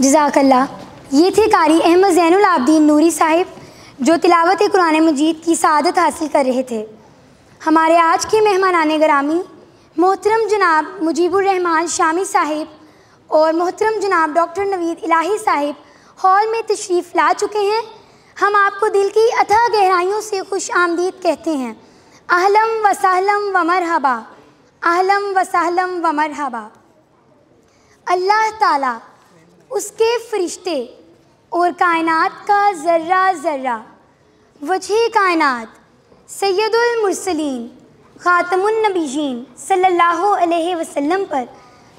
जज़ाकल्लाह। ये थे कारी अहमद ज़ैनुल आबदीन नूरी साहिब जो तिलावत कुरान मजीद की सआदत हासिल कर रहे थे। हमारे आज के मेहमानान गिरामी मोहतरम जनाब मुजीबुर रहमान शामी साहिब और मोहतरम जनाब डॉक्टर नवीद इलाही साहिब हॉल में तशरीफ़ ला चुके हैं। हम आपको दिल की अथाह गहराइयों से खुश आमदीद कहते हैं। अहलम व सहलम व मरहबा, अहलम व सहलम व मरहबा। अल्लाह ताला, उसके फ़रिश्ते और कायनात का ज़र्रा ज़र्रा वजह कायनात सैयदुल मुरसलीन ख़ातमुन नबीयीन सल्लल्लाहु अलैहि वसल्लम पर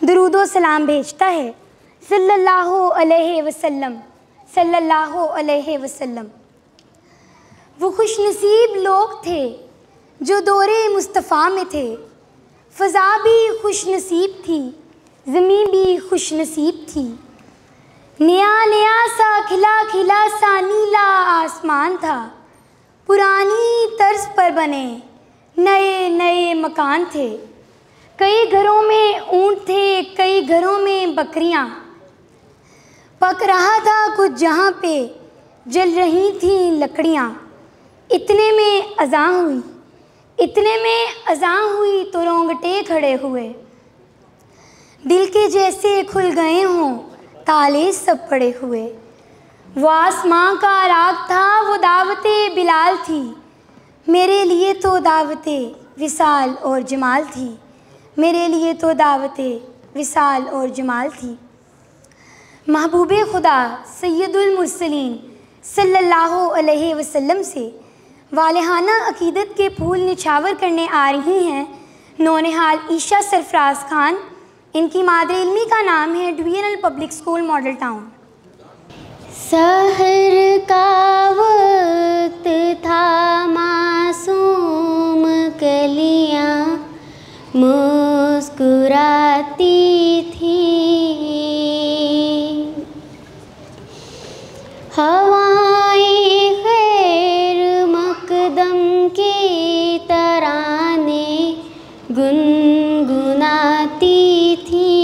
दुरूद व सलाम भेजता है। सल्लल्लाहु अलैहि वसल्लम, सल्लल्लाहु अलैहि वसल्लम। वो खुशनसीब लोग थे जो दौरे मुस्तफ़ा में थे। फ़ज़ा भी खुशनसीब थी, ज़मीं भी खुशनसीब थी। नया नया सा खिला खिला सा नीला आसमान था। पुरानी तर्ज पर बने नए नए मकान थे। कई घरों में ऊँट थे, कई घरों में बकरियाँ। पक रहा था कुछ जहाँ पे जल रही थीं लकड़ियाँ। इतने में अज़ान हुई, इतने में अज़ान हुई तो रोंगटे खड़े हुए। दिल के जैसे खुल गए हों ताले सब पड़े हुए। वो आसमां का राग था, वो दावते बिलाल थी। मेरे लिए तो दावते विसाल और जमाल थी। मेरे लिए तो दावते विसाल और जमाल थी। महबूबे खुदा सैयदुल मुरसलीन सल्लल्लाहु अलैहि वसल्लम से वालिहाना अकीदत के फूल निछावर करने आ रही हैं नौनिहाल ईशा सरफराज खान। इनकी मादरे इल्मी का नाम है divisional public school model town. सहर का वक्त था, मासूम कलियाँ मुस्कुराती थी। हवाएं खैर मकदम की तराने गुनगुनाती थी।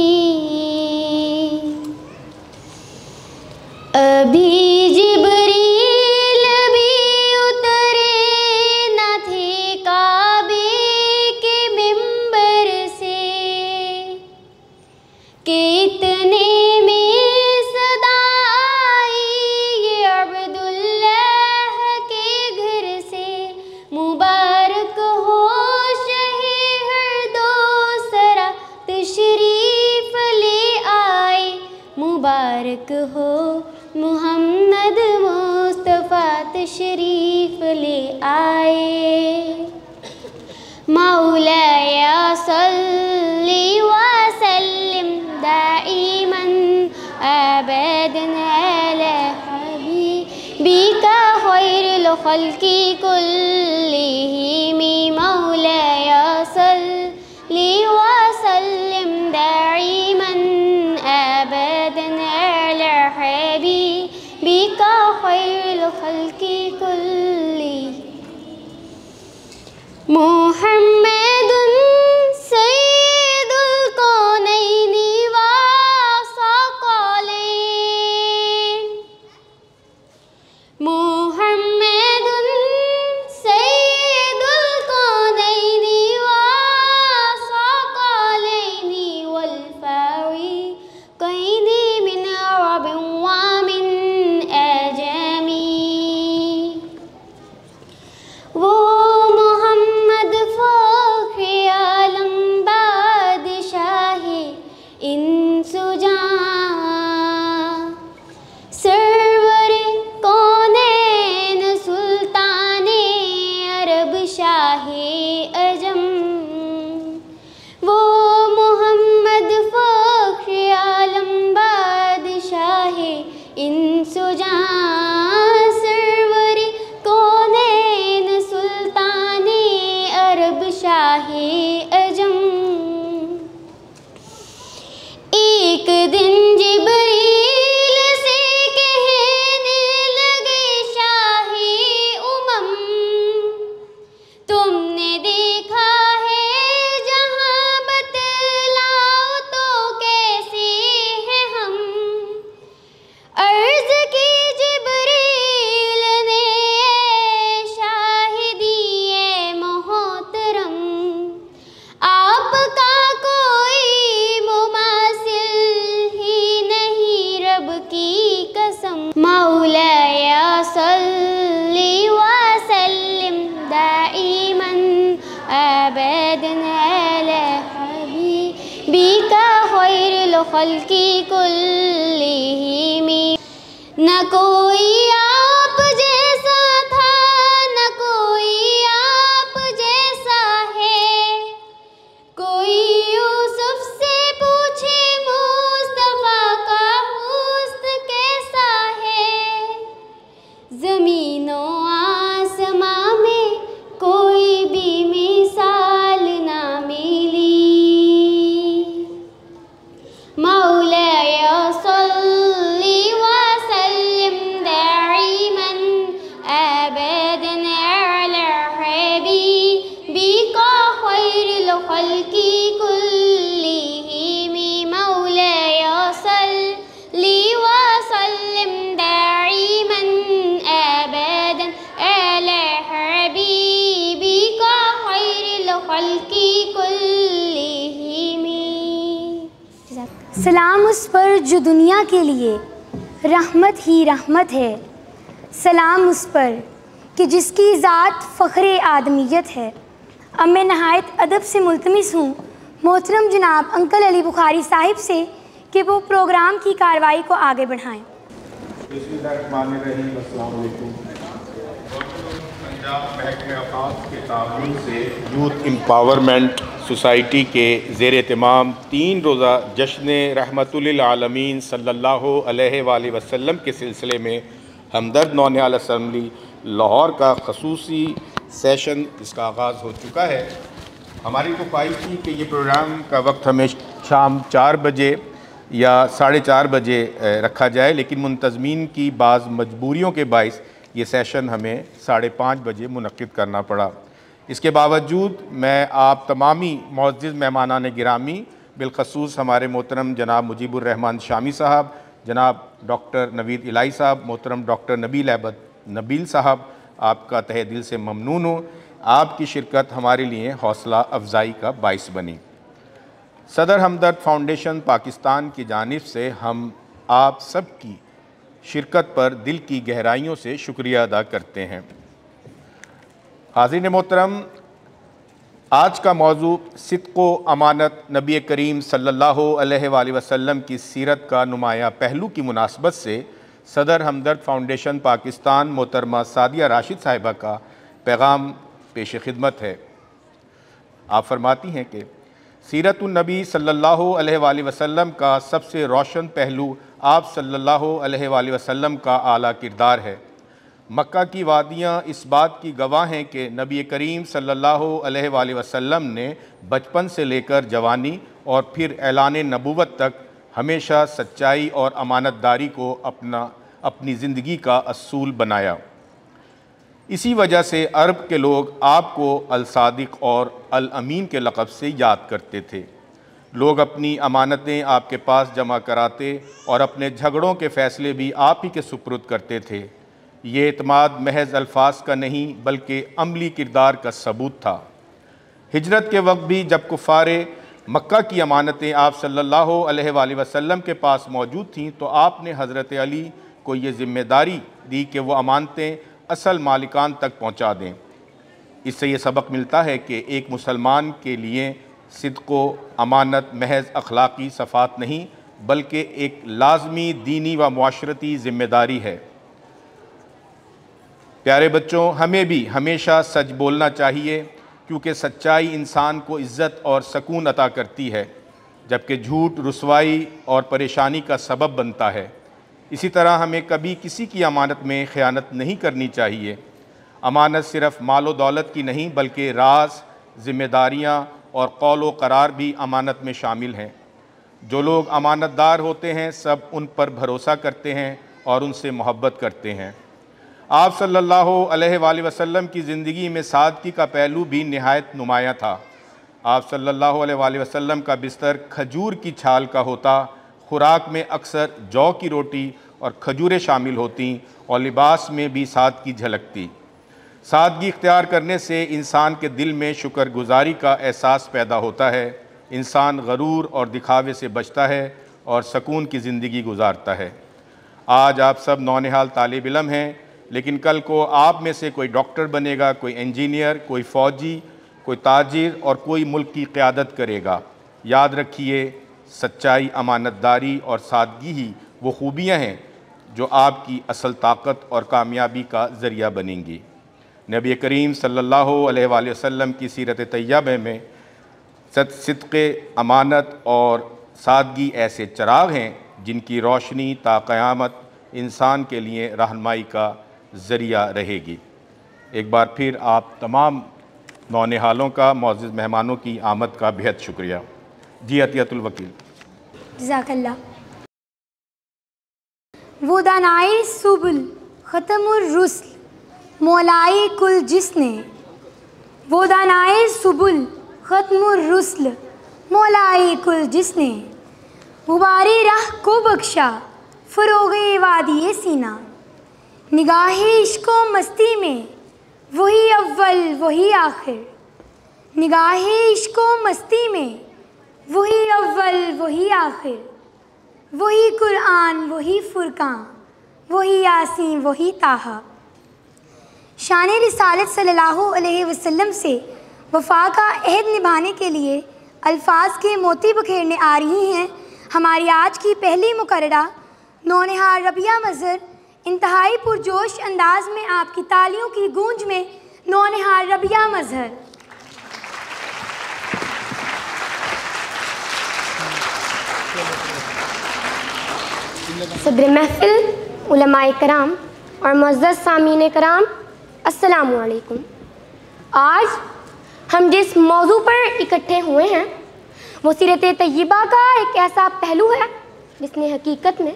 अभी जिब्रील भी उतरे न थे काबे मुबारक हो, मुहम्मद मुस्तफ़ा तशरीफ़ ले आए। मौलाया सल्ली व सल्लिम दाइमन अबदन अला हबीबिका खैरुल खल्क़ि कुल्लिहिम। मौलाया सल्ली व सल्लिम दाइमन अबदन अला हबीबिका खैरुल खल्क़ि कुल्लिहिम। मुहम्मदुन सय्यदुल कौनैनि व सकलैन। मुहम्मदुन सय्यदुल कौनैनि व सकलैनि वल फारिक़ैनि मिन अरबिन व मिन अजमी। वो एक दिन जिब्रील से कहने लगे शाही उमम, तुमने देखा है जहां, बतलाओ तो कैसे हैं हम। अर्ज़ की जिब्रील ने शाहिदी मोहतरम, आपका कोई मुमासिल ही नहीं रब की कसम। मौलाया सल्ली व सल्लिम दाइमन अबदन अला हबीबिका खैरुल खल्क़ि कुल्लिहिम। न कोई आप जैसा था, न कोई आप जैसा है, कोई यूसुफ से पूछे मुस्तफ़ा का हुस्न कैसा है। ज़मीनों आसमां में कोई भी मिसाल ना मिली। मौलाया सल्ली व सल्लिम दाइमन अबदन अला हबीबिका खैरुल खल्क़ि कुल्लिहिम। मौलाया सल्ली व सल्लिम दाइमन अबदन अला हबीबिका खैरुल खल्क़ि कुल्लिहिम। सलाम उस पर जो दुनिया के लिए रहमत ही रहमत है। सलाम उस पर कि जिसकी ज़ात फ़ख्रे आदमियत है। अब मैं नहायत अदब से मुल्तमिस हूँ मोहतरम जनाब अंकल अली बुखारी साहिब से कि वो प्रोग्राम की कार्रवाई को आगे बढ़ाएँ। पंजाब महकमे औक़ाफ़ के ताउन से यूथ एम्पावरमेंट सोसाइटी के ज़ेर एहतमाम 3 रोज़ा जश्न रहमतुल आलमीन सल्लल्लाहु अलैहि वसल्लम के सिलसिले में हमदर्द नौनिहाल असम्बली लाहौर का ख़ुसूसी सेशन इसका आगाज़ हो चुका है। हमारी तो ख्वाहिश थी कि ये प्रोग्राम का वक्त हमें शाम 4 बजे या 4:30 बजे रखा जाए, लेकिन मुंतज़मीन की बाज़ मजबूरियों के बाइस ये सेशन हमें 5:30 बजे मुनक्किद करना पड़ा। इसके बावजूद मैं आप तमामी मुअज़्ज़िज़ मेहमानान गिरामी, बिलख़सूस हमारे मोहतरम जनाब मुजीबुर रहमान शामी साहब, जनाब डॉक्टर नवीद इलाही साहब, मोहतरम डॉक्टर नबील अहमद नबील साहब, आपका तहे दिल से ममनून हूँ। आपकी शिरकत हमारे लिए हौसला अफजाई का बाइस बनी। सदर हमदर्द फाउंडेशन पाकिस्तान की जानिब से हम आप सब की शिरकत पर दिल की गहराइयों से शुक्रिया अदा करते हैं। हाज़रीन मोहतरम, आज का मौजू सिद्क़ व अमानत नबी करीम सल्लल्लाहु अलैहि वसल्लम की सीरत का नुमाया पहलू की मुनासबत से सदर हमदर्द फाउंडेशन पाकिस्तान मोहतरमा सादिया राशिद साहिबा का पैगाम पेश खिदमत है। आप फरमाती हैं कि सीरतुन्नबी सल्लल्लाहु अलैहि वसल्लम का सबसे रोशन पहलू आप सल्लल्लाहु अलैहि वसल्लम का आला किरदार है। मक्का की वादियाँ इस बात की गवाह हैं कि नबी करीम सल्लल्लाहु अलैहि वसल्लम ने बचपन से लेकर जवानी और फिर ऐलान नबूवत तक हमेशा सच्चाई और अमानतदारी को अपनी ज़िंदगी का असूल बनाया। इसी वजह से अरब के लोग आपको अल-सादिक और अल-अमीन के लक़ब से याद करते थे। लोग अपनी अमानतें आपके पास जमा कराते और अपने झगड़ों के फ़ैसले भी आप ही के सुपुर्द करते थे। ये एतमाद महज अल्फाज का नहीं बल्कि अमली किरदार का सबूत था। हिजरत के वक्त भी जब कुफ़ारे मक्का की अमानतें आप सल्लल्लाहु अलैहि वसल्लम के पास मौजूद थीं तो आपने हज़रत अली को ये ज़िम्मेदारी दी कि वो अमानतें असल मालिकान तक पहुँचा दें। इससे ये सबक मिलता है कि एक मुसलमान के लिए सिद्क़ व अमानत महज अखलाक़ी सफ़ात नहीं बल्कि एक लाज़मी दीनी व मुआशरती ज़िम्मेदारी है। प्यारे बच्चों, हमें भी हमेशा सच बोलना चाहिए क्योंकि सच्चाई इंसान को इज़्ज़त और सकून अता करती है, जबकि झूठ रुसवाई और परेशानी का सबब बनता है। इसी तरह हमें कभी किसी की अमानत में ख़यानत नहीं करनी चाहिए। अमानत सिर्फ़ मालो दौलत की नहीं बल्कि राज, ज़िम्मेदारियाँ और कौल व करार भी अमानत में शामिल हैं। जो लोग अमानतदार होते हैं सब उन पर भरोसा करते हैं और उनसे मोहब्बत करते हैं। आप सल्लल्लाहु अलैहि वसल्लम की ज़िंदगी में सादगी का पहलू भी निहायत नुमाया था। आप सल्लल्लाहु अलैहि वसल्लम का बिस्तर खजूर की छाल का होता, खुराक में अक्सर जौ की रोटी और खजूरें शामिल होती और लिबास में भी सादगी झलकती। सादगी इख्तियार करने से इंसान के दिल में शुक्रगुजारी का एहसास पैदा होता है। इंसान गरूर और दिखावे से बचता है और सकून की ज़िंदगी गुजारता है। आज आप सब नौनिहाल तालिब इल्म हैं, लेकिन कल को आप में से कोई डॉक्टर बनेगा, कोई इंजीनियर, कोई फ़ौजी, कोई ताजिर और कोई मुल्क की क़यादत करेगा। याद रखिए, सच्चाई, अमानतदारी और सादगी ही वो खूबियाँ हैं जो आपकी असल ताकत और कामयाबी का ज़रिया बनेंगी। नबी करीम सल्लल्लाहु अलैहि वसल्लम की सीरत तैयबा में सिद्क़, अमानत और सादगी ऐसे चिराग हैं जिनकी रोशनी ता क़यामत इंसान के लिए रहनुमाई का ज़रिया रहेगी। एक बार फिर आप तमाम नौनिहालों का, मौजूद मेहमानों की आमद का बेहद शुक्रिया। जी अतियतुल वकील। जज़ाकल्लाह। वो दानाए सुबुल ख़त्मुर रुस्ल मौलाए कुल जिसने, वो दानाए सुबुल ख़त्मुर रुस्ल मौलाए कुल जिसने, गुबारे राह को बख्शा फ़रोग़े वादी सीना, निगाहे इश्क़ो मस्ती में वही अव्वल वही आखिर, निगाहे इश्क़ो मस्ती में वही अव्वल वही आखिर, वही कुरान वही फ़ुरक़ान वही यासीन वही ताहा। शान रिसालत सल्लल्लाहु अलैहि वसल्लम से वफ़ा का अहद निभाने के लिए अल्फाज के मोती बखेरने आ रही हैं हमारी आज की पहली मुकर्ररा नौनिहाल रबिया मज़हर। इंतहाई पुरजोश अंदाज में आपकी तालियों की गूंज में नौनिहाल रबिया मज़हर। सदर महफिल, उलमाए कराम और मुअज़्ज़ज़ सामीन कराम, अस्सलामु अलैकुम। आज हम जिस मौजू पर इकट्ठे हुए हैं वो सीरत तय्यबा का एक ऐसा पहलू है जिसने हकीकत में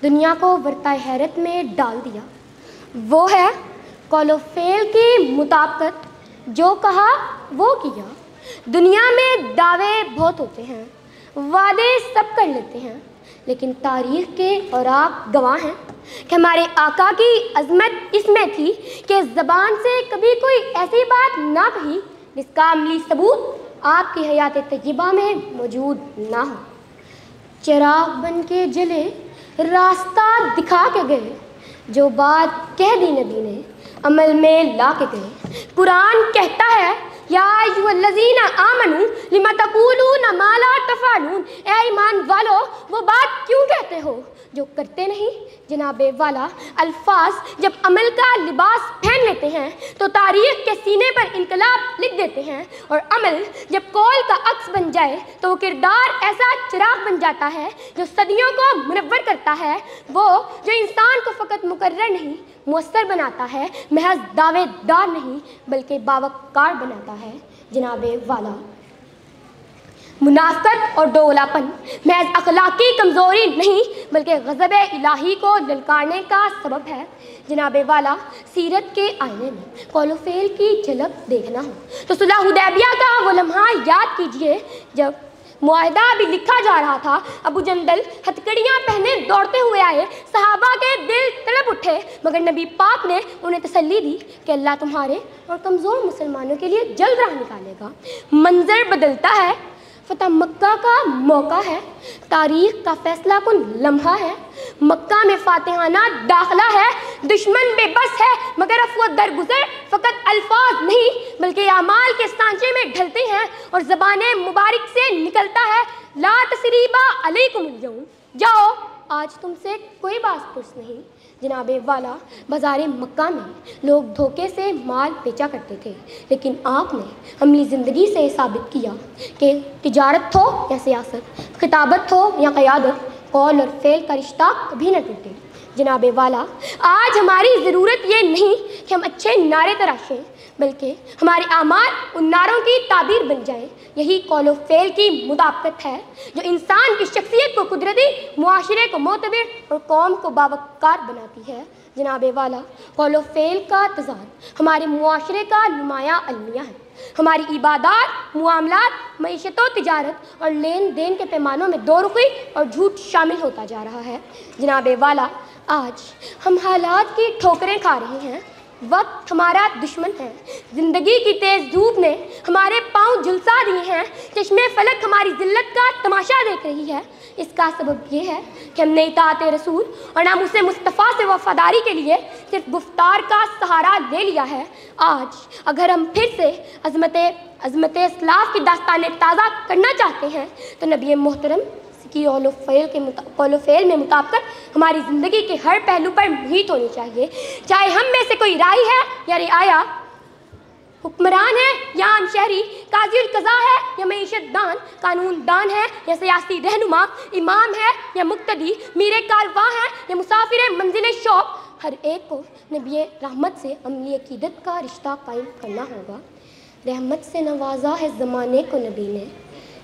दुनिया को बरताए हैरत में डाल दिया। वो है कौलो फ़ेल की मुताबिकत, जो कहा वो किया। दुनिया में दावे बहुत होते हैं, वादे सब कर लेते हैं, लेकिन तारीख़ के और आप गवाह हैं कि हमारे आका की अज़मत इसमें थी कि ज़बान से कभी कोई ऐसी बात ना कही जिसका अमली सबूत आपकी हयात तय्यबा में मौजूद ना हो। चिराग बन के जले, रास्ता दिखा के गए, जो बात कह दी नबी ने अमल में ला के गए। कुरान कहता है या अय्युहल्लज़ीना आमनू लिमा तक़ूलूना मा ला तफ़अलून, ऐ ईमान वालो वो बात क्यों कहते हो जो करते नहीं। जनाबे वाला अल्फाज जब अमल का लिबास पहन लेते हैं तो तारीख़ के सीने पर इनकलाब लिख देते हैं, और अमल जब कौल का अक्स बन जाए तो वो किरदार ऐसा चिराग बन जाता है जो सदियों को मुनव्वर करता है, वो जो इंसान को फ़कत मुकर्रर नहीं मुयस्सर बनाता है, महज दावेदार नहीं बल्कि बावकार बनाता है। जनाबे वाला मुनाफ़क़त और दोगलापन महज अखलाकी कमज़ोरी नहीं बल्कि ग़ज़ब इलाही को ललकारने का सबब है। जनाबे वाला सीरत के आईने में कौल फ़ेल की झलक देखना हो तो सुलह हुदैबिया का वो लम्हा याद कीजिए जब मुआहिदा भी लिखा जा रहा था। अबू जंदल हथकड़ियाँ पहने दौड़ते हुए आए, सहाबा के दिल तड़प उठे, मगर नबी पाक ने उन्हें तसल्ली दी कि अल्लाह तुम्हारे और कमज़ोर मुसलमानों के लिए जल्द राह निकालेगा। मंजर बदलता है, फतह मक्का का मौका है, तारीख़ का फैसला कुन लम्हा है। मक्का में फातिहाना दाखिला है, दुश्मन बेबस है मगर अफ़्व दरगुज़र फ़कत अल्फाज नहीं बल्कि अमाल के सांचे में ढलते हैं और ज़बाने मुबारक से निकलता है ला तसरीबा अलैकुम अल-यौम, जाओ आज तुमसे कोई बात पुछ नहीं। जनाबे वाला बाज़ार मक्का में लोग धोखे से माल बेचा करते थे, लेकिन आपने अमली ज़िंदगी से साबित किया कि तिजारत हो या सियासत, खिताबत हो या क़यादत, कौल और फ़ेल का रिश्ता कभी न टूटे। जनाबे वाला आज हमारी ज़रूरत ये नहीं कि हम अच्छे नारे तराशें बल्कि हमारे आमाल उन नारों की ताबीर बन जाए। यही कौल फ़ेल की मुताबिकत है जो इंसान की शख्सियत को कुदरती, मुआशरे को मोतबर और कौम को बावकार बनाती है। जनाबे वाला कौल फ़ेल का तज़ाद हमारे मुआशरे का नुमायाँ अलमिया है। हमारी इबादत, मुआमलात, मईशत व तिजारत और लेन देन के पैमानों में दोरुखी और झूठ शामिल होता जा रहा है। जनाबे वाला आज हम हालात की ठोकरें खा रहे हैं, वक्त हमारा दुश्मन है, ज़िंदगी की तेज़ धूप ने हमारे पाँव झुलसा दिए हैं, चश्मे फलक हमारी ज़िल्लत का तमाशा देख रही है। इसका सबब ये है कि हमने इताअत रसूल और नामुस मुस्तफ़ा से वफ़ादारी के लिए सिर्फ गुफ्तार का सहारा ले लिया है। आज अगर हम फिर से अज़मत इस्लाफ की दास्तानें ताज़ा करना चाहते हैं तो नबी मोहतरम की कौल फ़ेल में मुताबिकत हमारी ज़िंदगी के हर पहलू पर मुहित होनी चाहिए, चाहे हम में से कोई राई है या रिआया, हुक्मरान है या आम शहरी, काज़ी उल क़ज़ा है या मईशत दान, कानून दान है या सियासी रहनुमा, इमाम है या मुक्तदी, मीरे कारवां है या मुसाफिर मंजिल शौक, हर एक को नबी रहमत से अमली अकीदत का रिश्ता कायम करना होगा। रहमत से नवाजा है ज़माने को नबी ने,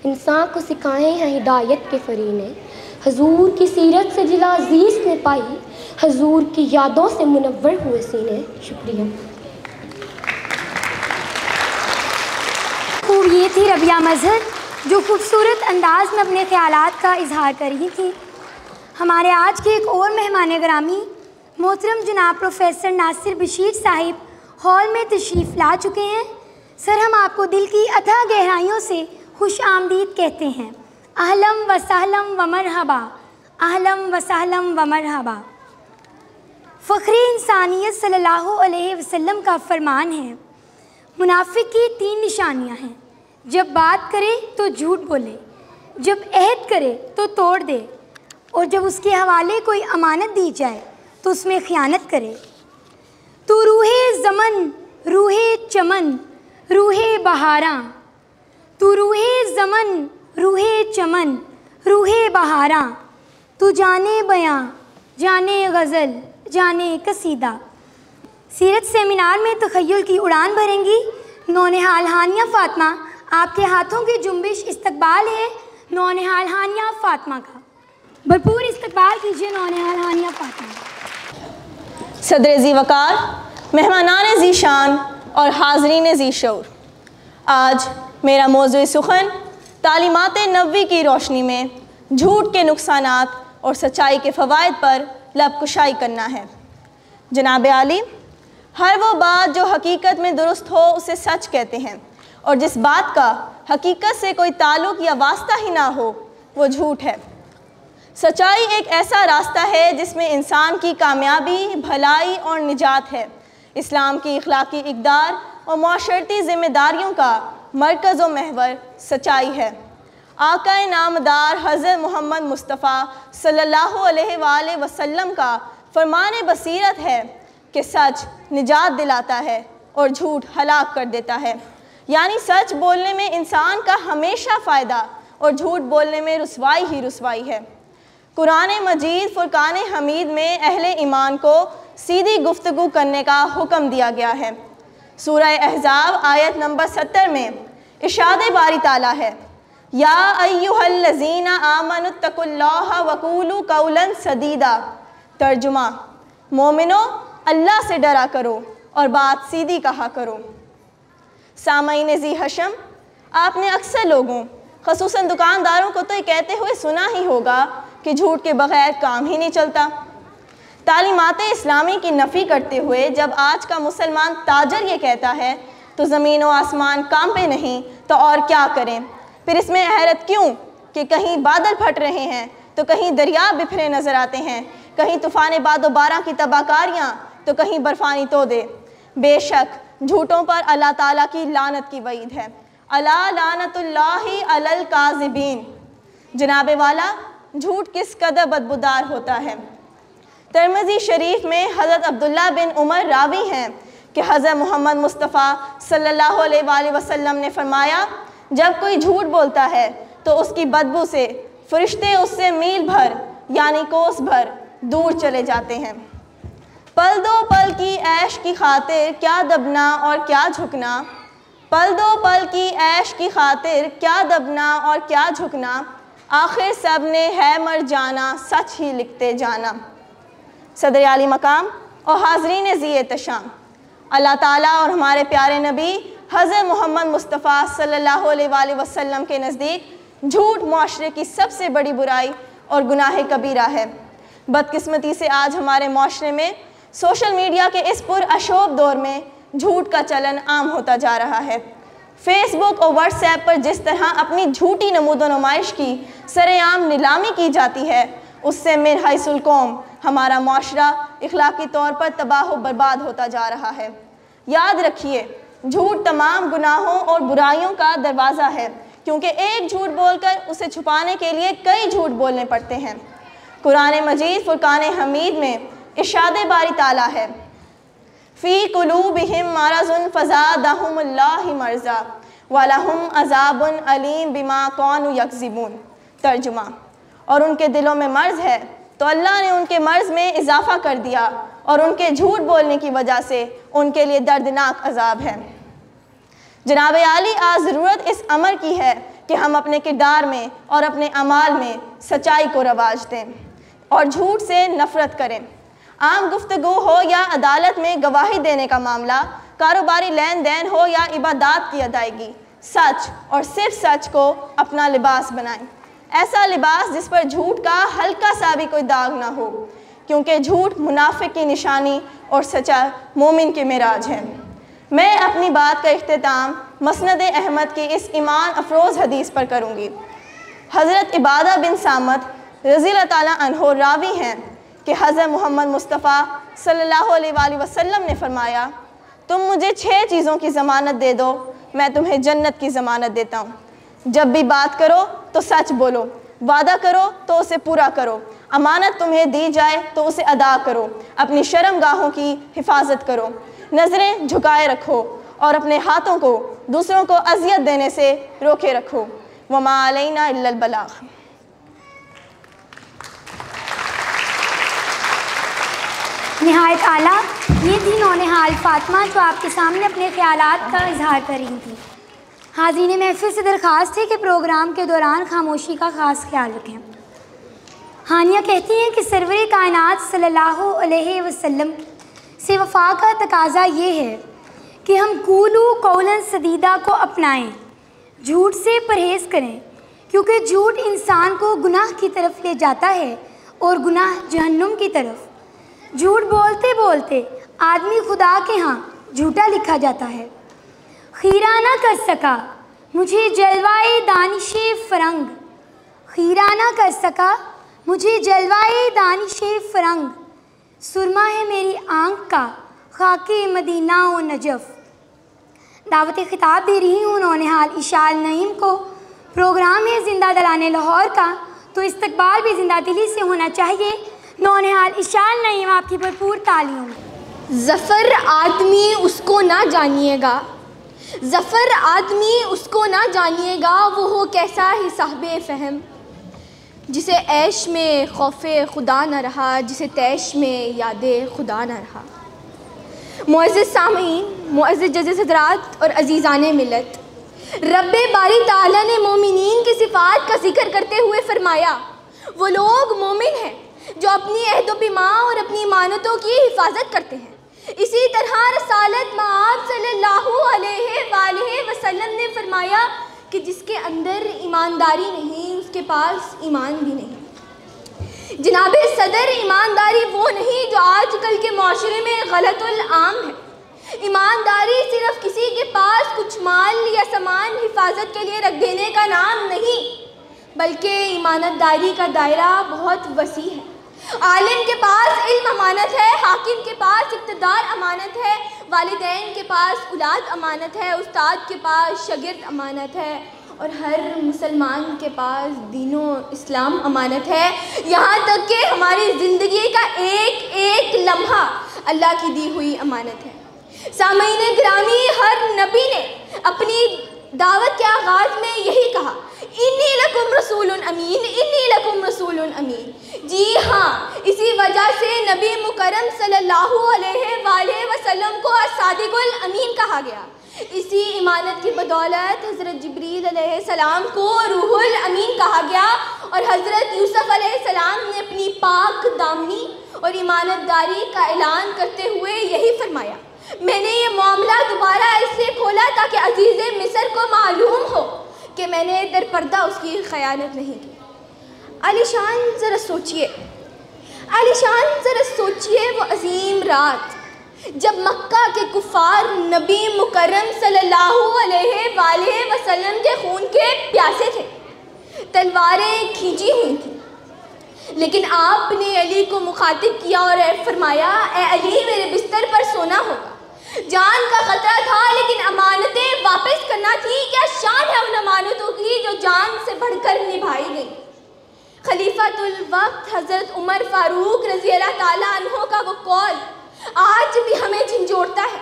इंसान को सिखाए हैं हिदायत के फ़रीने, हजूर की सीरत से जिला अज़ीज़ ने पाई, हजूर की यादों से मुनव्वर हुए सीने। शुक्रिया। खूब ये थी रबिया मज़हर जो खूबसूरत अंदाज में अपने ख़यालात का इजहार कर रही थी। हमारे आज के एक और मेहमान गिरामी मोहतरम जनाब प्रोफेसर नासिर बशीर साहिब हॉल में तशरीफ़ ला चुके हैं। सर, हम आपको दिल की अथाह गहराइयों से खुश आमदीद कहते हैं। अहलम व सहलम व मरहबा, अहलम व सहलम व मरहबा। फ़ख्रे इंसानियत सल्लल्लाहु अलैहि वसल्लम का फरमान है, मुनाफिक की 3 निशानियां हैं, जब बात करे तो झूठ बोले, जब अहद करे तो तोड़ दे, और जब उसके हवाले कोई अमानत दी जाए तो उसमें ख़यानत करे। तू रूहे ज़मन, रूहे चमन, रूहे बहारां, तू रूहे ज़मन, रूहे चमन, रूहे बहारां, तू जाने बयां, जाने गज़ल, जाने कसीदा। सीरत सेमिनार में तख़य्युल की उड़ान भरेंगी नौनिहाल हानिया फ़ातिमा। आपके हाथों की जुम्बिश इस्तकबाल है नौनिहाल हानिया फ़ातिमा का। भरपूर इस्तकबाल कीजिए नौनिहाल हानिया फ़ातिमा। सदर ज़ी वक़ार, मेहमानान ज़ी शान और हाज़रीन ज़ी शऊर, आज मेरा मौज़ूए सुख़न तालीमात नबवी की रोशनी में झूठ के नुकसानात और सच्चाई के फ़वाइद पर लबकुशाई करना है। जनाब आली, हर वो बात जो हकीकत में दुरुस्त हो उसे सच कहते हैं, और जिस बात का हकीकत से कोई ताल्लुक़ या वास्ता ही ना हो वो झूठ है। सच्चाई एक ऐसा रास्ता है जिसमें इंसान की कामयाबी, भलाई और निजात है। इस्लाम की इखलाकी इक़दार और माशरती ज़िम्मेदारियों का मरकज़ व महवर सच्चाई है। आका नामदार हज़रत मोहम्मद मुस्तफ़ा सल्लल्लाहु अलैहि वसल्लम का फरमान बसीरत है कि सच निजात दिलाता है और झूठ हलाक कर देता है। यानी सच बोलने में इंसान का हमेशा फ़ायदा और झूठ बोलने में रुसवाई ही रुसवाई है। कुरान मजीद फुरकान हमीद में अहले ईमान को सीधी गुफ्तगू करने का हुक्म दिया गया है। सूरह अहज़ाब आयत नंबर 70 में इरशाद बारी ताला है, या अय्युहल्लज़ीना आमनुत्तकुल्लाह वक़ूलू कौलन सदीदा। तर्जुमा, मोमिनो अल्लाह से डरा करो और बात सीधी कहा करो। सामईन ज़ी हशम, आपने अक्सर लोगों ख़ुसूसन दुकानदारों को तो ये कहते हुए सुना ही होगा कि झूठ के बग़ैर काम ही नहीं चलता। तालीमात इस्लामी की नफ़ी करते हुए जब आज का मुसलमान ताजर ये कहता है तो ज़मीन व आसमान काम पे नहीं तो और क्या करें। फिर इसमें हैरत क्यों कि कहीं बादल फट रहे हैं तो कहीं दरिया बिखरे नज़र आते हैं, कहीं तूफ़ान बादो बारा की तबाहकारियाँ तो कहीं बर्फ़ानी तोदे। बेशक झूठों पर अल्लाह ताला की लानत की वईद है। अला लानतुल्लाहि अलल काज़िबीन। जनाबे वाला, झूठ किस कदर बदबूदार होता है। तिरमिज़ी शरीफ में हज़रत अब्दुल्ला बिन उमर रावी हैं कि हज़रत मोहम्मद मुस्तफ़ा सल्लल्लाहु अलैहि वसल्लम ने फरमाया, जब कोई झूठ बोलता है तो उसकी बदबू से फरिश्ते उससे मील भर यानी कोस भर दूर चले जाते हैं। पल दो पल की ऐश की खातिर क्या दबना और क्या झुकना, पल दो पल की ऐश की खातिर क्या दबना और क्या झुकना, आखिर सब ने है मर जाना, सच ही लिखते जाना। सदर आली मकाम और हाज़रीन ज़ी तशाम, अल्लाह ताला और हमारे प्यारे नबी हज़रत मोहम्मद मुस्तफ़ा सल्लल्लाहु अलैहि वसल्लम के नज़दीक झूठ माशरे की सबसे बड़ी बुराई और गुनाह कबीरा है। बदकिस्मती से आज हमारे माशरे में सोशल मीडिया के इस पुरअशोब दौर में झूठ का चलन आम होता जा रहा है। फेसबुक और व्हाट्सएप पर जिस तरह अपनी झूठी नमूदो नुमाइश की सरेआम नीलामी की जाती है, उससे मिन हैसुल कौम हमारा माशरा इखलाकी तौर पर तबाह व बर्बाद होता जा रहा है। याद रखिए, झूठ तमाम गुनाहों और बुराइयों का दरवाज़ा है, क्योंकि एक झूठ बोलकर उसे छुपाने के लिए कई झूठ बोलने पड़ते हैं। कुरान मजीद फुरकान हमीद में इरशाद बारी ताला है, फ़ी कुलूबिहिम मरज़ुन फ़ज़ादहुमुल्लाहु मरज़ा वलहुम अज़ाबुन अलीम बिमा कानू यक्ज़िबून। तर्जुमा, और उनके दिलों में मर्ज़ है तो अल्लाह ने उनके मर्ज़ में इजाफ़ा कर दिया और उनके झूठ बोलने की वजह से उनके लिए दर्दनाक अज़ाब है। जनाब आली, आज ज़रूरत इस अमर की है कि हम अपने किरदार में और अपने अमाल में सच्चाई को रवाज दें और झूठ से नफ़रत करें। आम गुफ्तगू हो या अदालत में गवाही देने का मामला, कारोबारी लेन देन हो या इबादत की अदायगी, सच और सिर्फ सच को अपना लिबास बनाएं। ऐसा लिबास जिस पर झूठ का हल्का सा भी कोई दाग ना हो, क्योंकि झूठ मुनाफिक की निशानी और सच्चा मोमिन के मिराज है। मैं अपनी बात का इख्तिताम मसनद अहमद की इस ईमान अफरोज़ हदीस पर करूँगी। हज़रत इबादा बिन सामत रज़ी ताला अन्हो रावी हैं कि हज़रत मोहम्मद मुस्तफ़ा सल्लल्लाहु अलैहि वसल्लम ने फरमाया, तुम मुझे 6 चीज़ों की ज़मानत दे दो, मैं तुम्हें जन्नत की ज़मानत देता हूँ। जब भी बात करो तो सच बोलो, वादा करो तो उसे पूरा करो, अमानत तुम्हें दी जाए तो उसे अदा करो, अपनी शर्मगाहों की हिफाजत करो, नज़रें झुकाए रखो और अपने हाथों को दूसरों को अज़ियत देने से रोके रखो। वमा अलैना इल्लल बलाग। निहायत आला, ये थी नौनिहाल फ़ातिमा जो आपके सामने अपने ख़यालात का इजहार कर रही थी। हाज़रीन महफ़िल से दरख्वास्त है कि प्रोग्राम के दौरान खामोशी का ख़ास ख्याल रखें। हानिया कहती हैं कि सरवर कायनात सल्लल्लाहु अलैहि वसल्लम से वफ़ा का तकाज़ा ये है कि हम कूलू कौलन सदीदा को अपनाएं, झूठ से परहेज़ करें, क्योंकि झूठ इंसान को गुनाह की तरफ ले जाता है और गुनाह जहन्नुम की तरफ। झूठ बोलते बोलते आदमी खुदा के यहाँ झूठा लिखा जाता है। खीरा ना कर सका मुझे जलवाए दानिशे फ़रंग, खीरा ना कर सका मुझे जलवाए दानिशे फ़रंग, सुरमा है मेरी आँख का खाके मदीना व नजफ़। दावत खिताब दे रही हूँ नौनिहाल इशाल नईम को। प्रोग्राम है ज़िंदा दिलाने लाहौर का, तो इस्तकबाल भी ज़िंदा दिली से होना चाहिए। नौनिहाल इशाल नईम, आपकी भरपूर तालियों। ज़फ़र आदमी उसको ना जानिएगा, ज़फ़र आदमी उसको ना जानिएगा, वो हो कैसा ही साहिबे फ़हम, जिसे ऐश में खौफ़े खुदा न रहा, जिसे तैश में यादे खुदा न रहा। मुअज़्ज़िज़ सामीन, मुअज़्ज़िज़ जज़ हज़रात और अज़ीज़ाने मिलत, रब्बे बारी ताला ने मोमिनीन की सिफ़ात का ज़िक्र करते हुए फ़रमाया, वो लोग मोमिन हैं जो अपनी अहद व पैमा और अपनी इमानतों की हिफाजत करते हैं। इसी तरह रसालत मआब सल्लल्लाहु अलैहि वसल्लम ने फरमाया कि जिसके अंदर ईमानदारी नहीं उसके पास ईमान भी नहीं। जनाबे सदर, ईमानदारी वो नहीं जो आजकल के माशरे में गलतुल आम है। ईमानदारी सिर्फ किसी के पास कुछ माल या सामान हिफाजत के लिए रख देने का नाम नहीं, बल्कि ईमानदारी का दायरा बहुत वसी है। आलिम के पास इल्म अमानत है, हाकिम के पास इक़्तिदार अमानत है, वालिदैन के पास औलाद अमानत है, उस्ताद के पास शागिर्द अमानत है, और हर मुसलमान के पास दीनो इस्लाम अमानत है। यहाँ तक कि हमारी ज़िंदगी का एक एक लम्हा अल्लाह की दी हुई अमानत है। सामईन गिरामी, हर नबी ने अपनी दावत के आगाज़ में यही कहा, इन्नी लकुम रसूलुन अमीन, इन्नी लकुम रसूलुन अमीन। जी हाँ, इसी वजह से नबी मुकर्रम सल्लल्लाहु अलैहि वसल्लम को सादिकुल अमीन कहा गया। इसी इमानत की बदौलत हज़रत जिब्रील अलैहिस्सलाम को रूहुल अमीन कहा गया, और हज़रत यूसुफ अलैहिस्सलाम ने अपनी पाक दामनी और ईमानतदारी का ऐलान करते हुए यही फरमाया, मैंने ये मामला दोबारा इसलिए खोला ताकि अजीज़े मिस्र को मालूम हो कि मैंने दरपर्दा उसकी ख़यानत नहीं की। आलिशान ज़रा सोचिए, आलिशान ज़रा सोचिए वो अजीम रात जब मक्का के कुफ़ार नबी मुकर्रम सल्लल्लाहु अलैहि वसल्लम के खून के प्यासे थे, तलवारें खींची हुई थी, लेकिन आपने अली को मुखातिब किया और फरमाया, ए अली मेरे बिस्तर पर सोना होगा। जान का खतरा था लेकिन अमानतें वापस करना थी। क्या शान है उन अमानतों की जो जान से बढ़कर निभाई गई। खलीफातुल वक्त हज़रत उमर फारूक रज़ी अल्लाह ताला अन्हो का वो कौल आज भी हमें झंझोड़ता है,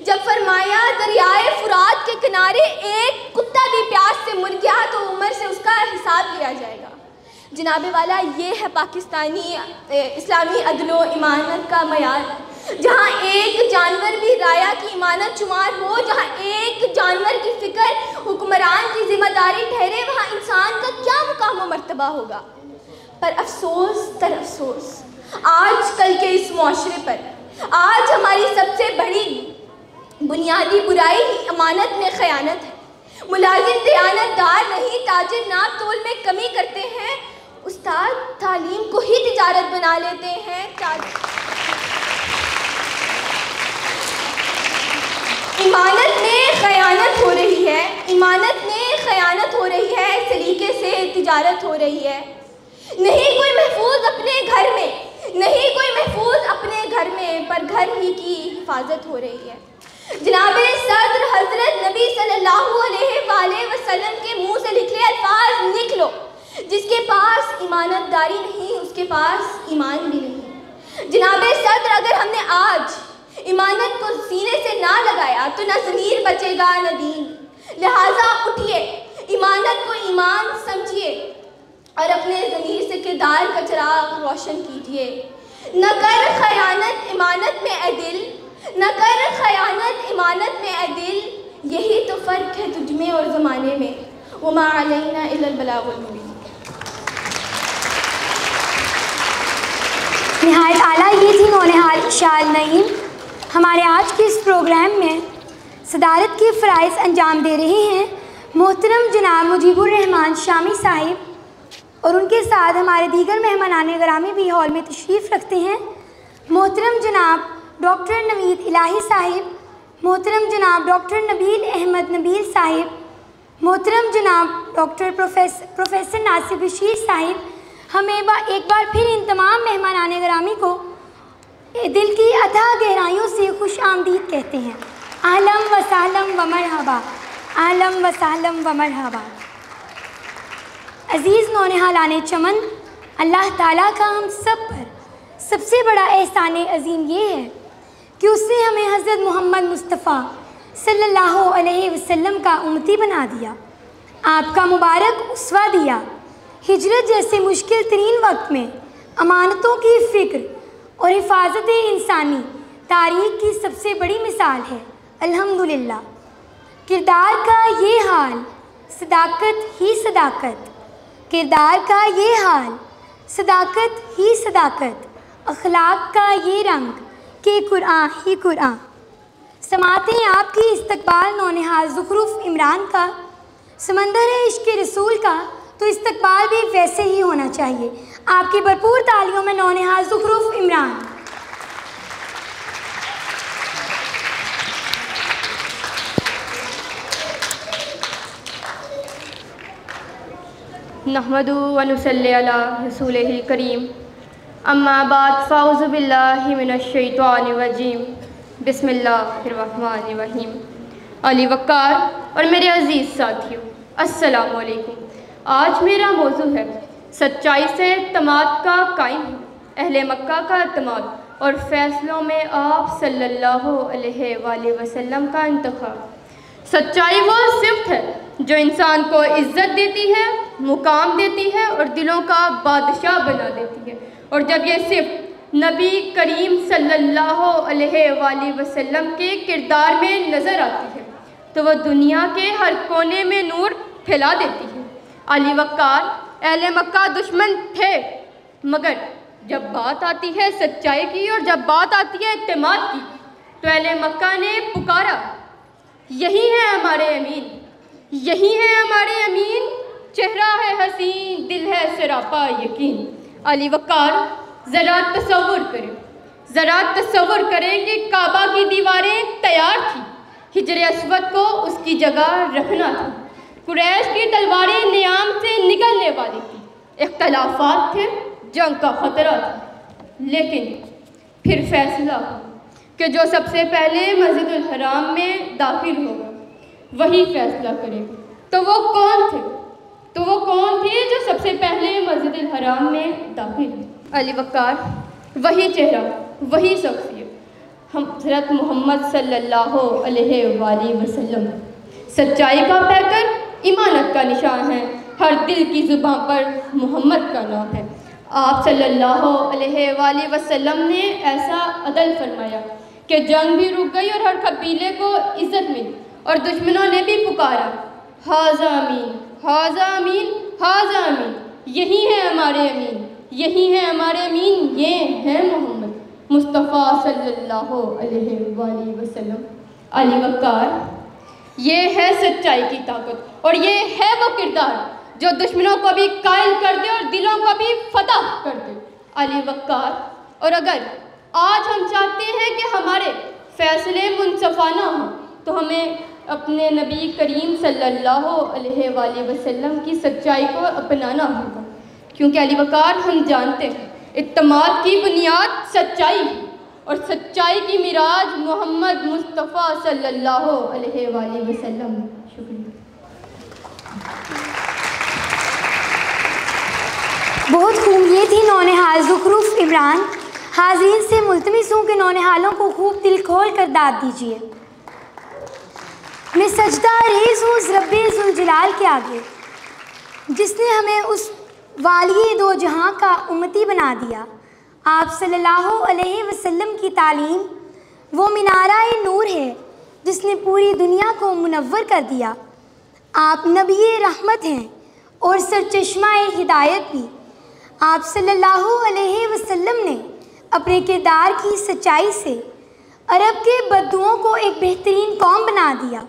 जब फरमाया दरियाए फुरात के किनारे एक कुत्ता भी प्यास से मर गया तो उमर से उसका हिसाब लिया जाएगा। जनाबे वाला, ये है पाकिस्तानी इस्लामी अदलो इमानत का मयार, जहाँ एक जानवर भी राया की इमानत शुमार हो, जहाँ एक जानवर की फ़िक्र हुक्मरान की जिम्मेदारी ठहरे, वहाँ इंसान का क्या मुकाम व मर्तबा होगा। पर अफसोस तर अफसोस, आज कल के इस माशरे पर आज हमारी सबसे बड़ी बुनियादी बुराई अमानत में ख़यानत है। मुलाजिम दयानतदार नहीं, ताजिर नाप तोल में कमी करते हैं, उस्ताद तालीम को ही तिजारत बना लेते हैं। इमानत में ख़यानत हो रही है, इमानत में ख़यानत हो रही है, सलीके से तिजारत हो रही है। नहीं कोई महफूज अपने घर में, नहीं कोई महफूज अपने घर में, पर घर ही की हिफाजत हो रही है। जनाबे सदर हज़रत नबी सल्लल्लाहु अलैहि वसल्लम के मुँह से निकले अल्फाज निकलो, जिसके पास ईमानतदारी नहीं उसके पास ईमान भी नहीं। जनाबे सदर, अगर हमने आज ईमानत को सीने से ना लगाया तो न ज़मीर बचेगा न दीन। लिहाजा उठिए, ईमानत को ईमान समझिए और अपने ज़मीर से किरदार का चिराग रोशन कीजिए। न कर ख़यानत इमानत में ए दिल, न कर ख़यानत इमानत में ए दिल, यही तो फ़र्क है तुझ में और ज़माने में। वमा अलैना इल्लल बलागुल मुबीन। निहायत आला ये थी नौनिहाल इशाल नईम। हमारे आज के इस प्रोग्राम में सदारत के फ़राइज़ अंजाम दे रहे हैं मोहतरम जनाब मुजीबुर रहमान शामी साहिब, और उनके साथ हमारे दीगर मेहमानान गिरामी भी हॉल में तशरीफ़ रखते हैं। मोहतरम जनाब डॉक्टर नवीद इलाही साहिब, मोहतरम जनाब डॉक्टर नबील अहमद नबील साहिब, मोहतरम जनाब डॉक्टर प्रोफेसर नासिर बशीर साहिब, हमें एक बार फिर इन तमाम मेहमानान गिरामी को दिल की अथाह गहराइयों से खुश आमदीद कहते हैं। आहलम व सहलम व मरहबा, आहलम व सहलम व मरहबा। अज़ीज़ नौनिहालाने चमन, अल्लाह ताला का हम सब पर सबसे बड़ा एहसान अज़ीम ये है कि उसने हमें हज़रत मोहम्मद मुस्तफ़ा सल्लल्लाहु अलैहि वसल्लम का उम्मती बना दिया, आपका मुबारक उसवा दिया। हिजरत जैसे मुश्किल तरीन वक्त में अमानतों की फ़िक्र और हिफाजत इंसानी तारीख़ की सबसे बड़ी मिसाल है अल्हम्दुलिल्लाह। किरदार का ये हाल, सदाकत ही सदाकत, किरदार का ये हाल, सदाकत ही सदाकत, अखलाक का ये रंग के कुरान ही कुरान। समाते हैं आपकी इस्तकबाल नौनिहाल ज़ुखरुफ़ इमरान का, समंदर है इश्क़ रसूल का, तो इस्तकबाल भी वैसे ही होना चाहिए। आपकी भरपूर तालियों में नौनिहाल ज़ुखरुफ़ इमरान। नहमदु व नुसल्ली अला रसूलिहिल करीम, अम्मा बाद फ़ाउज़ु बिल्लाहि मिनश शैतानिर रजीम, बिस्मिल्लाहिर्रहमानिर रहीम। अली वक़ार और मेरे अज़ीज़ साथियों, अस्सलामु अलैकुम। आज मेरा मौजू है सच्चाई से एतमाद का कायम है, अहले मक्का का एतमाद और फ़ैसलों में आप सल्लल्लाहु अलैहि वसल्लम का इंतखाब। सच्चाई वो सिफ़त है जो इंसान को इज़्ज़त देती है, मुकाम देती है और दिलों का बादशाह बना देती है। और जब ये सिफ़त नबी करीम सल्लल्लाहु अलैहि वसल्लम के किरदार में नज़र आती है तो वह दुनिया के हर कोने में नूर फैला देती है। अली वक़ार अहले मक्का दुश्मन थे, मगर जब बात आती है सच्चाई की और जब बात आती है एतमाद की तो अहले मक्का ने पुकारा, यही है हमारे अमीन, यही है हमारे अमीन, चेहरा है हसीन, दिल है सरापा यकीन। अली वक़ार ज़रा तसव्वुर करें कि काबा की दीवारें तैयार थी, हिजर अस्वद को उसकी जगह रखना था, कुरैश की तलवारें नियाम से निकलने वाली थी, इख्तलाफात थे, जंग का ख़तरा था। लेकिन फिर फैसला कि जो सबसे पहले मस्जिदुल हराम में दाखिल होगा वही फैसला करेगा। तो वो कौन थे जो सबसे पहले मस्जिदुल हराम में दाखिल हुए? अली वक़ार, वही चेहरा, वही शख्सियत, हज़रत मोहम्मद सल्लल्लाहु अलैहि वसल्लम। सच्चाई का पैकर, ईमानत का निशान है, हर दिल की ज़ुबान पर मोहम्मद का नाम है। आप सल्लल्लाहु अलैहि वसल्लम ने ऐसा अदल फरमाया कि जंग भी रुक गई और हर कबीले को इज़्ज़त मिली और दुश्मनों ने भी पुकारा, हाज़ा अमीन, हाज़ा अमीन, हाज़ा अमीन, यही है हमारे अमीन, यही है हमारे अमीन, ये है मोहम्मद मुस्तफ़ा सल्लल्लाहु अलैहि वसल्लम। अली वक़ार, ये है सच्चाई की ताकत और ये है वो किरदार जो दुश्मनों को भी कायल कर दे और दिलों को भी फतह कर दे। अली वक़ार, और अगर आज हम चाहते हैं कि हमारे फ़ैसले मुनसफ़ाना हों तो हमें अपने नबी करीम सल्लल्लाहु अलैहि वसल्लम की सच्चाई को अपनाना होगा, क्योंकि अली वक़ार हम जानते हैं इत्तमाद की बुनियाद सच्चाई है और सच्चाई की मिराज मोहम्मद मुस्तफ़ा सल्लल्लाहु अलैहि वसल्लम। शुक्रिया। बहुत खूब, ये थी नौनिहाल ज़ुखरुफ़ इमरान। हाज़रीन से मुल्तमिस हूँ कि नौनिहालों को खूब दिल खोल कर दाद दीजिए। मैं सजदा रेज़ हूँ उस रब्बे ज़ुल जलाल के आगे जिसने हमें उस वाली दो जहां का उम्मती बना दिया। आप सल्लल्लाहु अलैहि वसल्लम की तालीम वो मिनारा-ए नूर है जिसने पूरी दुनिया को मुनव्वर कर दिया। आप नबी रहमत हैं और सरचश्मा-ए हिदायत भी। आप सल्लल्लाहु अलैहि वसल्लम ने अपने किरदार की सच्चाई से अरब के बद्दुओं को एक बेहतरीन कौम बना दिया।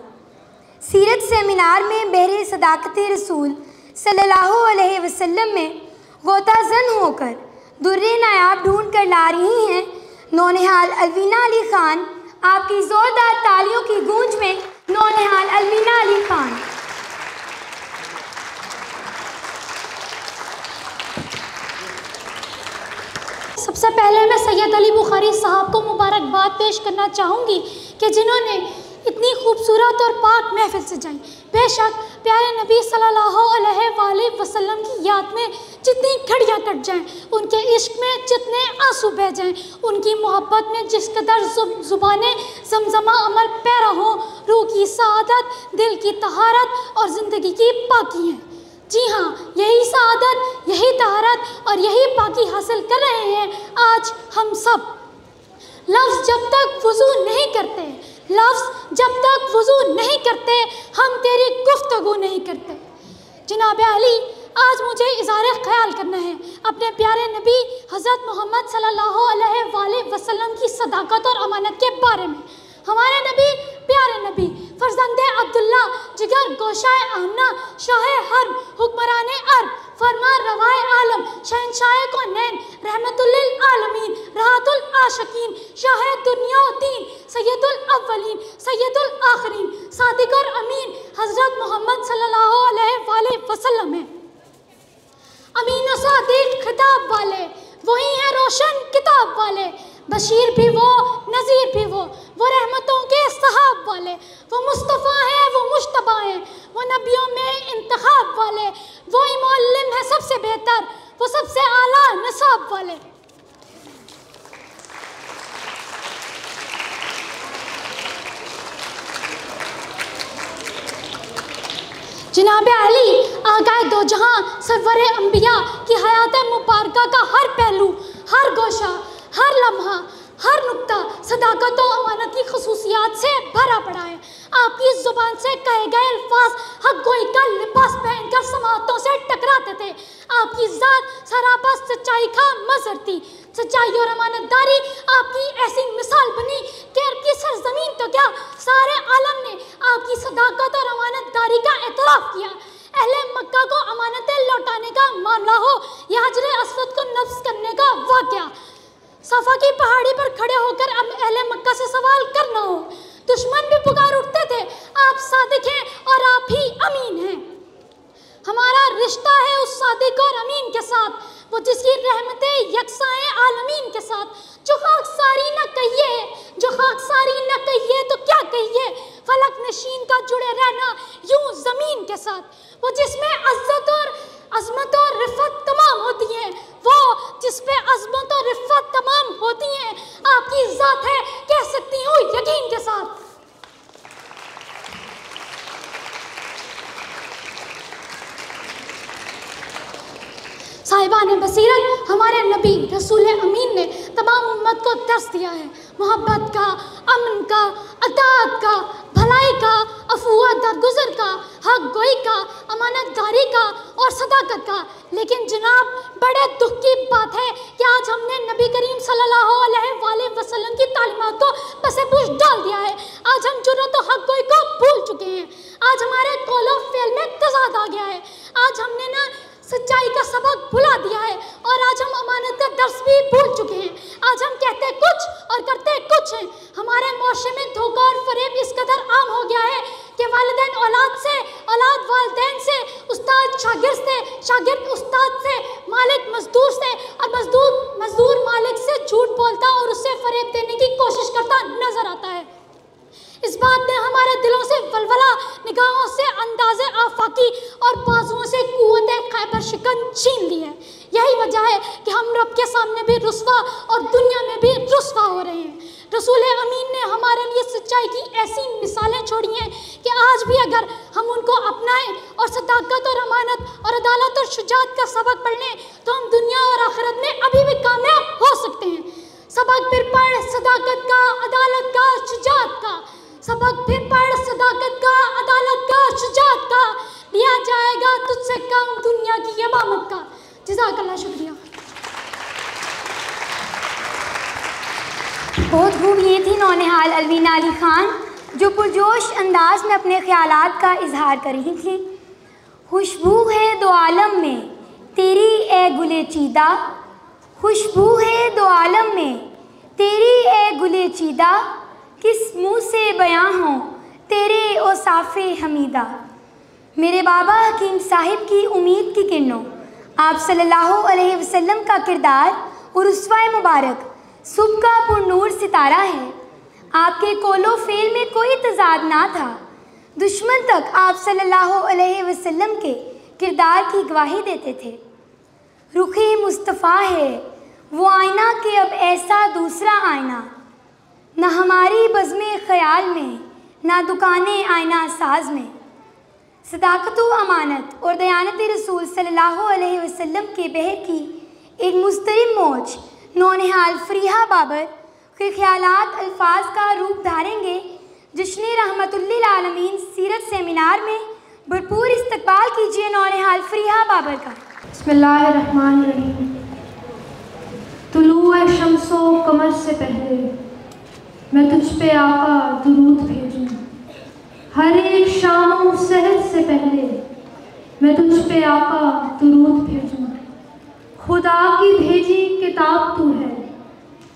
सीरत सेमिनार में बहरे सदाकत रसूल सल्लल्लाहु अलैहि वसल्लम में गोताज़न होकर दुर्रे नायाब ढूंढ कर ला रही हैं नौनिहाल अलवीना अली ख़ान। आपकी ज़ोरदार तालियों की गूंज में नौनिहाल अलवीना अली ख़ान। सबसे पहले मैं सैयद अली बुखारी साहब को मुबारकबाद पेश करना चाहूँगी कि जिन्होंने इतनी खूबसूरत और पाक महफिल सजाई। बेशक प्यारे नबी सल्लल्लाहु अलैहि वसल्लम की याद में जितनी घड़ियाँ कट जाएं, उनके इश्क में जितने आंसू बह जाएं, उनकी मोहब्बत में जिस कदर ज़ुबाने ज़मज़मा अमल पैरा हों, रूह की सआदत, दिल की तहारत और ज़िंदगी की पाकी है। जी हाँ, यही सआदत, यही तहारत और यही पाकी हासिल कर रहे हैं आज हम सब। लफ्ज़ जब तक वज़ू नहीं करते, लफ्ज़ जब तक वज़ू नहीं करते, हम तेरी गुफ्तगू नहीं करते। जनाब अली, आज मुझे इज़हार ख्याल करना है अपने प्यारे नबी हज़रत मोहम्मद सल्लल्लाहु अलैहि वसल्लम की सदाकत और अमानत के बारे में। हमारे नबी, प्यारे नबी, फर्जंदे अब्दुल्ला, जिगर गोशाए आमना, शाहे हर्म, हुक्मरान अरब, फरमान रवाए आलम, शहनशाह को नैन, रहमतुल्लिल आलमीन, राहतुल आशिकीन, शाहे दुनिया व दीन, सैयदुल अव्वलीन, सैयदुल आखिरीन, सादिक और अमीन हज़रत मोहम्मद सल्लल्लाहु अलैहि वसल्लम है। अमीन और सादिक खिताब वाले वही हैं, रोशन किताब वाले, बशीर भी वो, नज़ीर भी वो रहमतों के सहाब वाले, वो मुस्तफ़ा हैं, वो मुश्तबा हैं, वो नबियों में इंतखाब वाले, वो ही मुअल्लिम है सबसे बेहतर, वो सबसे आला नसाब वाले। जनाब अली, आगाए दो जहां, सरवर अंबिया की हयात मुबारका का हर पहलू, हर गोशा, हर लम्हा, हर नुक्ता सदाकत और अमानत की खसूसियात से भरा पड़ा है। आपकी ज़ुबान से कहे गए अल्फाज हक गोई का लिबास पहनकर समातों से टकराते थे। आपकी ज़ात सरापा सच्चाई का मज़हर थी। सच्चाई और अमानतदारी आपकी ऐसी मिसाल बनी कि अरब की सरजमीन तो क्या, सारे आलम ने आपकी सदाकत और अमानतदारी का एतराफ़ किया। अहले मक्का को अमानतें लौटाने का मामला हो या हजरे अस्वद को नफ्स करने का वाक़या, सफ़ा की पहाड़ी पर खड़े होकर अब अहले मक्का से सवाल करना हो, दुश्मन भी पुकार उठते थे, आप सादिक हैं और आप ही अमीन हैं। हमारा रिश्ता है उस सादिक और अमीन के साथ, वो जिसकी रहमतें यकसाएं आलमीन के साथ, जो खाकसारी न कहिए, जो खाकसारी न कहिए तो क्या कहिए, फलक नशीन का जुड़े रहना यूं ज़मीन के साथ, वो जिसमें इज़्ज़त और अज़मत और रिफ़त तमाम होती हैं, वो जिस पे अज़मत और रिफ़त तमाम होती हैं, आपकी ज़ात है, कह सकती हूँ यकीन के साथ। साहिबान बसीरत, हमारे नबी रसूल अमीन ने तमाम उम्मत को दर्स दिया है मोहब्बत का, अमन का, अताअत का, भलाई का, अफुआ दरगुजर का, हक गोई का, अमानतदारी का और सदाकत का। लेकिन जनाब, बड़े दुख की बात है कि आज हमने नबी करीम सल्लल्लाहु अलैहि वसल्लम की तालीमात को पसे-पूछ डाल दिया है। आज हम जुर्रत और हक गोई को भूल चुके हैं। आज हमारे कौल और फ़ेल में तज़ाद आ गया है। आज हमने ना सच्चाई का सबक भुला दिया है और आज हम अमानत का दर्स भी भूल चुके हैं। आज हम कहते कुछ और करते कुछ हैं। हमारे मुआशरे में धोखा और फरेब इस कदर आम हो गया है कि वालिदैन औलाद से, औलाद वालिदैन से, उस्ताद शागिर्द से, शागिर्द उस्ताद से, मालिक मजदूर से और मजदूर मालिक से झूठ बोलता और उससे फरेब देने की कोशिश करता नजर आता है। इस बात ने हमारे दिलों से वलवला, निगाहों से अंदाज़े आफाकी और बाजुओं से कुव्वते खैबर शिकन छीन ली है। यही वजह है कि हम रब के सामने भी रुस्वा और दुनिया में भी रुस्वा हो रहे हैं। रसूल अमीन ने हमारे लिए सच्चाई की ऐसी मिसालें छोड़ी हैं कि आज भी अगर हम उनको अपनाएं और सदाकत और अमानत और अदालत और शुजाअत का सबक पढ़ लें तो हम दुनिया और आखिरत में अभी भी कामयाब हो सकते हैं। सबक फिर पढ़ सदाकत का, अदालत का, शुजाअत का। सबक फिर पढ़ सदाकत का, अदालत का, शुजाअत का। लिया जाएगा तुझसे काम दुनिया की इमामत का। जज़ाकल्लाह, शुक्रिया। बहुत खूब। ये थी नौनिहाल अलवीना अली ख़ान जो पुरजोश अंदाज में अपने ख़यालात का इजहार कर रही थी। खुशबू है दो आलम में तेरी ए गुले चीदा, खुशबू है दो आलम में तेरी ए गुले चीदा, किस मुँह से बयां हो तेरे ओ साफ़े हमीदा। मेरे बाबा हकीम साहिब की उम्मीद की किरणों, आप सल्लल्लाहु अलैहि वसल्लम का किरदार और उसवा मुबारक सुबह का पुरनूर सितारा है। आपके कोलो फेल में कोई तजाद ना था। दुश्मन तक आप सल्लल्लाहु अलैहि वसल्लम के किरदार की गवाही देते थे। रुखे मुस्तफ़ा है वो आईना के अब ऐसा दूसरा आईना, न हमारी बज़्मे ख़याल में ना दुकानें आईना साज में। सदाकत व अमानत और दयानत रसूल सल्लल्लाहु अलैहि वसल्लम के बहर की एक मुस्तरिम मौज नौनिहाल फरीहा बाबर के ख्यालात अल्फाज का रूप धारेंगे। जश्न रहमतुल्लिल आलमीन सीरत सेमिनार में भरपूर इस्तकबाल कीजिए नौनिहाल फरीहा बाबर का। बिस्मिल्लाहिर्रहमानिर्रहीम। तुलूए शम्सो कमर से पहले मैं तुझ पे आका दुरूद भेजूं। हर एक शामो सहर से पहले मैं तुझ पे आका दुरूद भेजूं। खुदा की भेजी किताब तू है,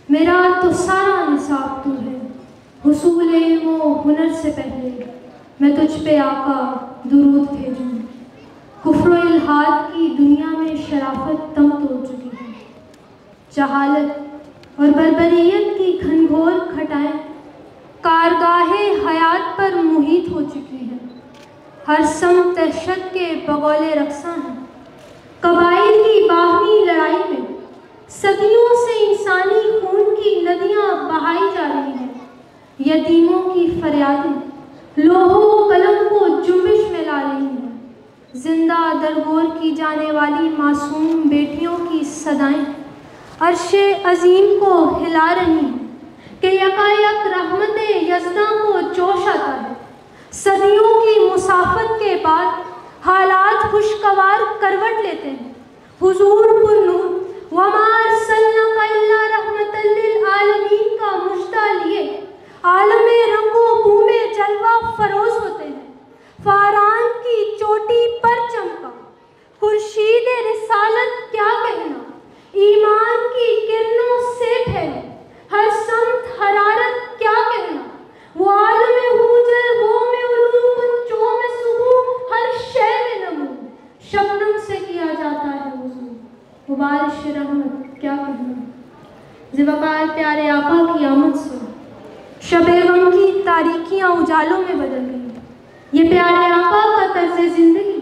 मेरा तो सारा निसाब तू है। हुसूल इल्म व हुनर से पहले मैं तुझ पे आका दुरूद भेजूं। कुफ्र इल्हाद की दुनिया में शराफत दम तोड़ चुकी है। जहालत और बर्बरियत की घनघोर खटाएं कारगाहे हयात पर मुहित हो चुकी हैं। हर सम दहशत के बगौले रक्सा हैं। कबाइल की बाहमी लड़ाई में सदियों से इंसानी खून की नदियां बहाई जा रही हैं। यतीमों की फरियादें लोहो कलम को जुम्बिश में ला रही हैं। जिंदा दरगोर की जाने वाली मासूम बेटियों की सदाएं अर्शे अजीम को हिला रही हैं कि यकायक रहमत यज़दा को जोश आता है। सदियों की मुसाफत के बाद हालात खुशगवार करवट लेते हैं। हुजूर पुरनूर वमा अरसलनाका इल्ला रहमतल लिल आलमीन का मुश्ता लिए आलमे रंगो बू में जलवा फरोज होते हैं। फारान की चोटी पर चमका खुर्शीद रिसालत क्या कहना, ईमान की किरणों से फैले हर समत हरारत क्या कहना। वो आलमे हुजर वो में उलूम जो में सुबह हर शय में नमू शबनम से किया जाता है वज़ू। वो बारिश रहमत क्या कहना। ज़िवकार प्यारे आका की आमद से शबे गम की तारीकियाँ उजालों में बदल गई। ये प्यारे आका का तर्ज ज़िंदगी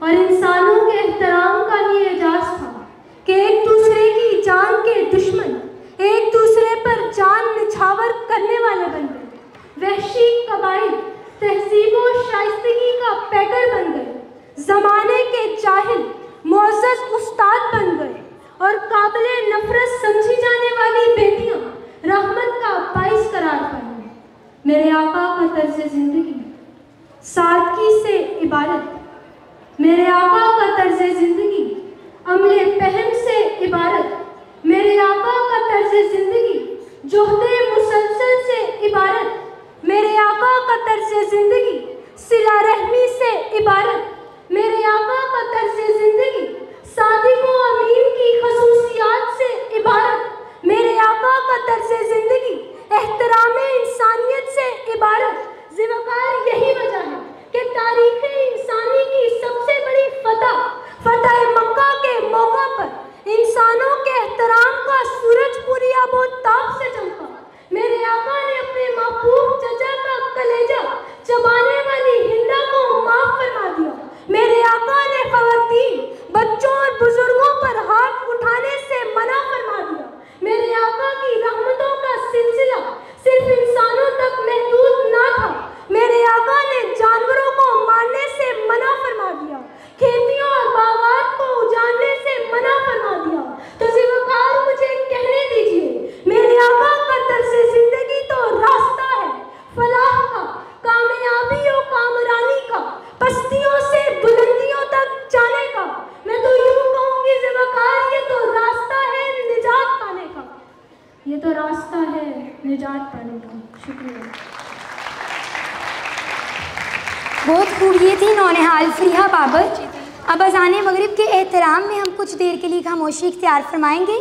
और इंसानों के एहतराम का ही एजाज़ था कि एक दूसरे की जान के दुश्मन एक दूसरे पर जान निछावर करने वाले बन गए। वहशी कबाइल तहजीब व शाइस्तगी का पैकर बन गए। ज़माने के जाहिल मुअज़्ज़ज़ उस्ताद बन गए और काबिले नफरत समझी जाने वाली बेटियां रहमत का बाइस करार पाई। मेरे आका का तर्ज ज़िंदगी सादगी से इबारत, मेरे आका का तर्ज ज़िंदगी अमले पहन से इबारत, मेरे आका का तर्ज ज़िंदगी जोहदे मुसलसल से इबारत, मेरे आका का तर्ज ज़िंदगी सिला रहमी से इबारत, मेरे आका का तर्ज ज़िंदगी सादिक व अमीन की खसूसियात से इबारत, मेरे आका का तर्ज ज़िंदगी एहतराम इंसानियत से इबारत। ज़िवकार यही वजह है कि तारीख़ इंसानी की सबसे बड़ी फतह मक्का के मौका पर इंसानों के एहतराम का सूरज पूरी आबोताब से चमका। मेरे आका ने अपने महबूब चचा का कलेजा चबाने वाली हिंदा को माफ फरमा दिया। मेरे आका ने ख़वातीन बच्चों और बुजुर्गों पर हाथ उठाने से मना फरमा दिया। मेरे आका की रहमतों का सिलसिला सिर्फ इंसानों तक महदूद ना था। मेरे आका ने जानवरों को मारने से मना फरमा दिया, खेतियों और बागात को उजाड़ने से मना फरमा दिया। तो ज़िवकार मुझे कहने दीजिए, मेरे आका का तर्ज ज़िंदगी तो रास्ता है फलाह का, कामयाबी और कामरानी का, पस्तियों से बुलंदियों तक जाने का। मैं तो यूँ कहूँगी ज़िवकार ये तो रास्ता है निजात पाने का, ये तो रास्ता है निजात पाने का। शुक्रिया। बहुत खूब। ये थी नौनिहाल फरीहा बाबर। अब अज़ान मगरिब के एहतराम में हम कुछ देर के लिए खामोशी इख्तियार फरमाएंगे।